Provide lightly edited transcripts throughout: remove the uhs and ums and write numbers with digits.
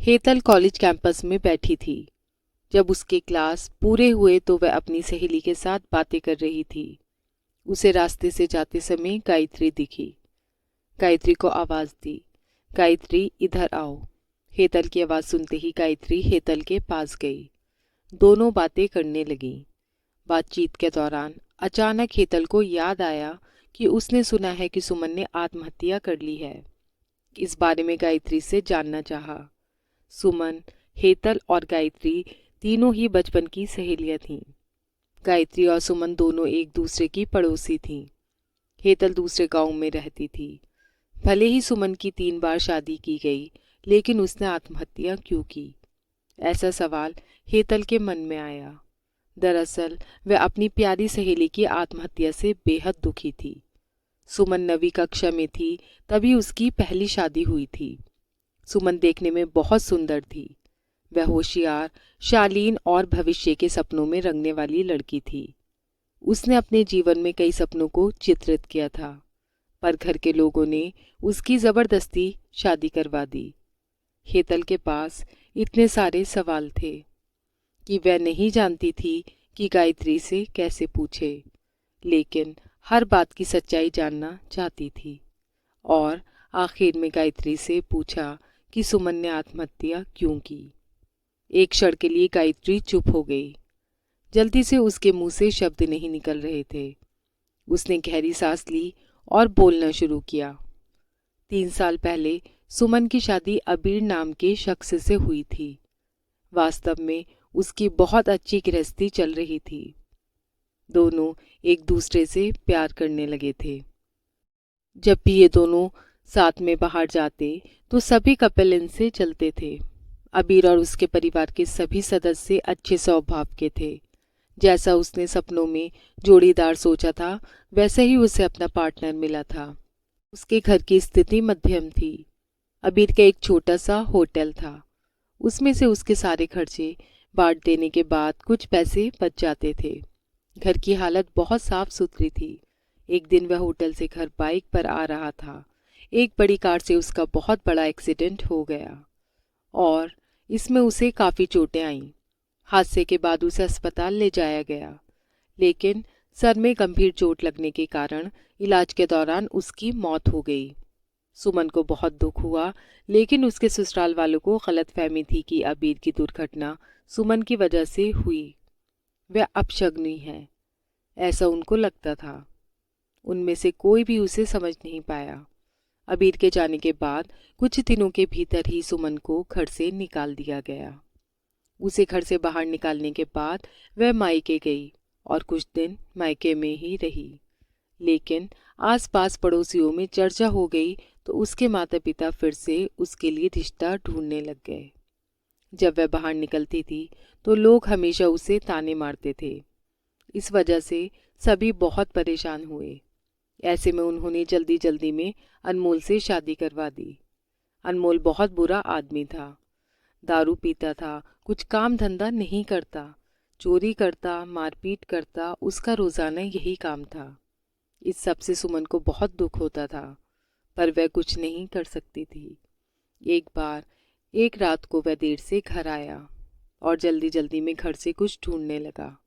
Hetal college campus में बैठी थी। जब उसके क्लास पूरे हुए तो वह अपनी सहेली के साथ बातें कर रही थी। उसे रास्ते से जाते समय गायत्री दिखी। गायत्री को आवाज दी, गायत्री इधर आओ। हेतल की आवाज सुनते ही गायत्री हेतल के पास गई। दोनों बातें करने लगी। बातचीत के दौरान अचानक हेतल को याद आया कि उसने सुना है कि सुमन ने आत्महत्या कर ली है। इस बारे में गायत्री से जानना चाहा। सुमन, हेतल और गायत्री तीनों ही बचपन की सहेलियां थीं। गायत्री और सुमन दोनों एक दूसरे की पड़ोसी थीं। हेतल दूसरे गांव में रहती थी। भले ही सुमन की 3 बार शादी की गई, लेकिन उसने आत्महत्या क्यों की? ऐसा सवाल हेतल के मन में आया। दरअसल वह अपनी प्यारी सहेली की आत्महत्या से बेहद दुखी थी। सुमन 9वीं कक्षा में थी तभी उसकी पहली शादी हुई थी। सुमन देखने में बहुत सुंदर थी। वह होशियार, शालीन और भविष्य के सपनों में रंगने वाली लड़की थी। उसने अपने जीवन में कई सपनों को चित्रित किया था, पर घर के लोगों ने उसकी जबरदस्ती शादी करवा दी। हेतल के पास इतने सारे सवाल थे कि वह नहीं जानती थी कि गायत्री से कैसे पूछे, लेकिन हर बात की सच्चाई जानना चाहती थी। और आखिर में गायत्री से पूछा कि सुमन ने आत्महत्या क्यों की। एक क्षण के लिए गायत्री चुप हो गई। जल्दी से उसके मुंह से शब्द नहीं निकल रहे थे। उसने गहरी सांस ली और बोलना शुरू किया। 3 साल पहले सुमन की शादी अबीर नाम के शख्स से हुई थी। वास्तव में उसकी बहुत अच्छी गृहस्थी चल रही थी। दोनों एक दूसरे से प्यार करने लगे थे। जब भी ये दोनों साथ में बाहर जाते तो सभी कपल इनसे चलते थे। अबीर और उसके परिवार के सभी सदस्य अच्छे स्वभाव के थे। जैसा उसने सपनों में जोड़ीदार सोचा था, वैसे ही उसे अपना पार्टनर मिला था। उसके घर की स्थिति मध्यम थी। अबीर का एक छोटा सा होटल था। उसमें से उसके सारे खर्चे बांट देने के बाद कुछ पैसे बच जाते थे। घर की हालत बहुत साफ सुथरी थी। एक दिन वह होटल से घर बाइक पर आ रहा था। एक बड़ी कार से उसका बहुत बड़ा एक्सीडेंट हो गया और इसमें उसे काफ़ी चोटें आईं। हादसे के बाद उसे अस्पताल ले जाया गया, लेकिन सर में गंभीर चोट लगने के कारण इलाज के दौरान उसकी मौत हो गई। सुमन को बहुत दुख हुआ, लेकिन उसके ससुराल वालों को गलतफहमी थी कि अबीर की दुर्घटना सुमन की वजह से हुई। वह अपशगुनी है, ऐसा उनको लगता था। उनमें से कोई भी उसे समझ नहीं पाया। अबीर के जाने के बाद कुछ दिनों के भीतर ही सुमन को घर से निकाल दिया गया। उसे घर से बाहर निकालने के बाद वह मायके गई और कुछ दिन मायके में ही रही। लेकिन आसपास पड़ोसियों में चर्चा हो गई तो उसके माता पिता फिर से उसके लिए रिश्ता ढूंढने लग गए। जब वह बाहर निकलती थी तो लोग हमेशा उसे ताने मारते थे। इस वजह से सभी बहुत परेशान हुए। ऐसे में उन्होंने जल्दी जल्दी में अनमोल से शादी करवा दी। अनमोल बहुत बुरा आदमी था। दारू पीता था, कुछ काम धंधा नहीं करता, चोरी करता, मारपीट करता, उसका रोजाना यही काम था। इस सब से सुमन को बहुत दुख होता था, पर वह कुछ नहीं कर सकती थी। एक रात को वह देर से घर आया और जल्दी जल्दी में घर से कुछ ढूंढने लगा।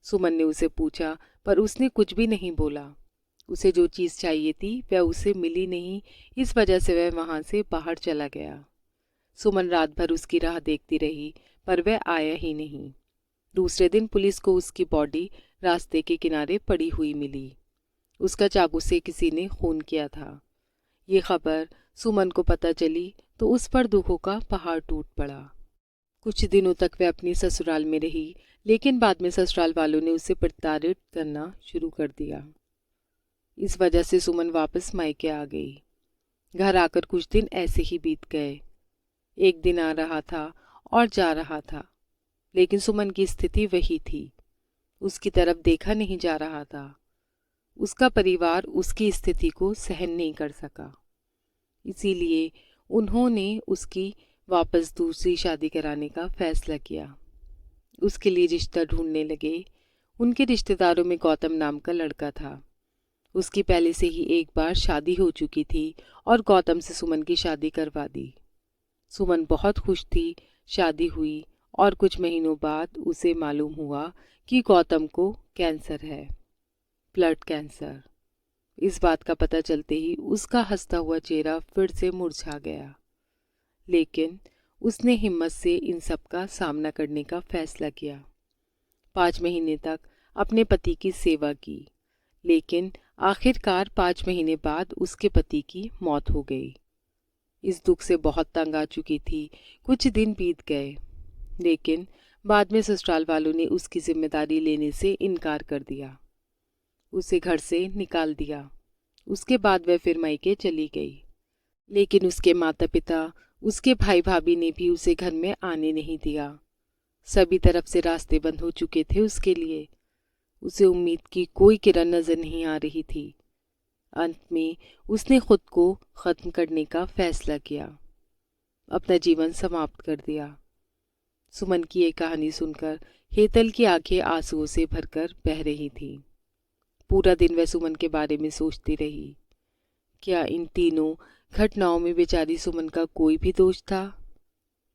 सुमन ने उसे पूछा, पर उसने कुछ भी नहीं बोला। उसे जो चीज़ चाहिए थी वह उसे मिली नहीं, इस वजह से वह वहां से बाहर चला गया। सुमन रात भर उसकी राह देखती रही, पर वह आया ही नहीं। दूसरे दिन पुलिस को उसकी बॉडी रास्ते के किनारे पड़ी हुई मिली। उसका चाकू से किसी ने खून किया था। ये खबर सुमन को पता चली तो उस पर दुखों का पहाड़ टूट पड़ा। कुछ दिनों तक वह अपनी ससुराल में रही, लेकिन बाद में ससुराल वालों ने उसे प्रताड़ित करना शुरू कर दिया। इस वजह से सुमन वापस मायके आ गई। घर आकर कुछ दिन ऐसे ही बीत गए। एक दिन आ रहा था और जा रहा था, लेकिन सुमन की स्थिति वही थी। उसकी तरफ देखा नहीं जा रहा था। उसका परिवार उसकी स्थिति को सहन नहीं कर सका, इसीलिए उन्होंने उसकी वापस दूसरी शादी कराने का फैसला किया। उसके लिए रिश्ता ढूंढने लगे। उनके रिश्तेदारों में गौतम नाम का लड़का था। उसकी पहले से ही एक बार शादी हो चुकी थी और गौतम से सुमन की शादी करवा दी। सुमन बहुत खुश थी। शादी हुई और कुछ महीनों बाद उसे मालूम हुआ कि गौतम को कैंसर है, ब्लड कैंसर। इस बात का पता चलते ही उसका हंसता हुआ चेहरा फिर से मुरझा गया, लेकिन उसने हिम्मत से इन सब का सामना करने का फैसला किया। 5 महीने तक अपने पति की सेवा की, लेकिन आखिरकार 5 महीने बाद उसके पति की मौत हो गई। इस दुख से बहुत तंग आ चुकी थी। कुछ दिन बीत गए, लेकिन बाद में ससुराल वालों ने उसकी जिम्मेदारी लेने से इनकार कर दिया। उसे घर से निकाल दिया। उसके बाद वह फिर मायके चली गई, लेकिन उसके माता पिता, उसके भाई भाभी ने भी उसे घर में आने नहीं दिया। सभी तरफ से रास्ते बंद हो चुके थे उसके लिए। उसे उम्मीद की कोई किरण नजर नहीं आ रही थी। अंत में उसने खुद को खत्म करने का फैसला किया, अपना जीवन समाप्त कर दिया। सुमन की ये कहानी सुनकर हेतल की आंखें आंसुओं से भरकर बह रही थीं। पूरा दिन वह सुमन के बारे में सोचती रही। क्या इन तीनों घटनाओं में बेचारी सुमन का कोई भी दोष था?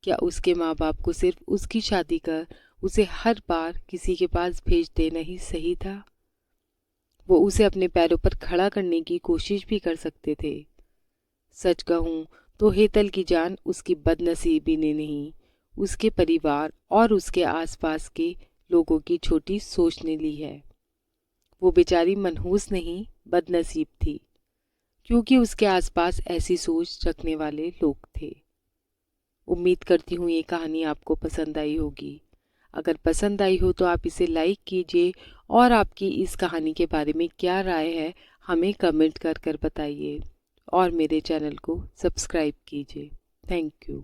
क्या उसके माँ बाप को सिर्फ उसकी शादी कर उसे हर बार किसी के पास भेज देना ही सही था? वो उसे अपने पैरों पर खड़ा करने की कोशिश भी कर सकते थे। सच कहूं तो हेतल की जान उसकी बदनसीबी ने नहीं, उसके परिवार और उसके आसपास के लोगों की छोटी सोच ने ली है। वो बेचारी मनहूस नहीं, बदनसीब थी, क्योंकि उसके आसपास ऐसी सोच रखने वाले लोग थे। उम्मीद करती हूँ ये कहानी आपको पसंद आई होगी। अगर पसंद आई हो तो आप इसे लाइक कीजिए और आपकी इस कहानी के बारे में क्या राय है हमें कमेंट कर कर बताइए और मेरे चैनल को सब्सक्राइब कीजिए। Thank you.